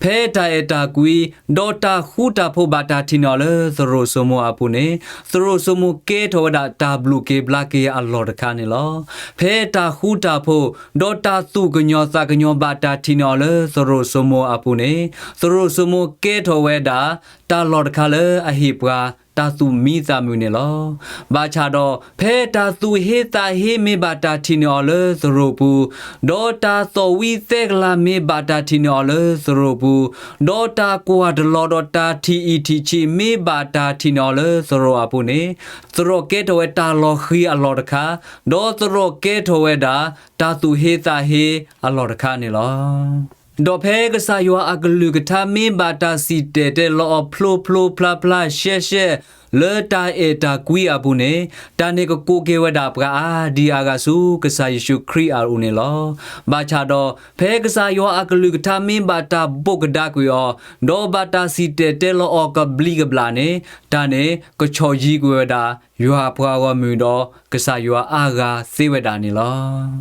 ဖဲတာအတာကွီဒေါ်တာခူတာဖို့ဘာတာတီနော်လေသရိုဆိုမိုအပူနေသရိုဆိုမိုကဲထောဒါတာဘလူကေဘလာကေအလော်တခါနေလောဖဲတာခူတာဖို့ဒေါ်တာသူကညောစာကညောဘာတာတီနော်လေသရိုဆိုမိုအပူနေသရိုဆိုမိုကဲထောဝဲတာတာလော်တခါလေအဟိပွာတာသူမိသားမျိုးနေလောဘာချာတော့ဖဲတာသူဟေတာဟေမေဘာတာတီနော်လေသရိုပူဒေါ်တာသောဝီသက်ကလာမေဘာတာတီနော်လေသရိုပူဒေါ်တာကွာဒလော်ဒေါ်တာတီအီတီချီမေဘာတာတီနော်လေသရိုအပူနေသရိုကဲတော်ဝဲတာလော်ခီအလော်တခါဒေါ်သရိုကဲတော်ဝဲတာတာသူဟေတာဟေအလော်တခါနေလောဒေါ်ဖဲကစားယောအကလူကထာမေဘာတာစီတဲလောဖလိုဖလိုဖလာဖလာရှဲရှဲလေတာအတာကွီအပူနေတာနေကကိုကေဝဒါပကာဒီအာဂဆုကစားယေရှုခရစ်အာဦးနေလောဘာချာတော့ဖဲကစားယောအကလူကထာမေဘာတာပုတ်ကဒါကွီအောဒေါ်ဘာတာစီတဲလောကဘလီကဘလာနေတာနေကချော်ကြီးကွေဒါယောအပွားဝမူတော့ကစားယောအာဂါစေဝဒါနေလော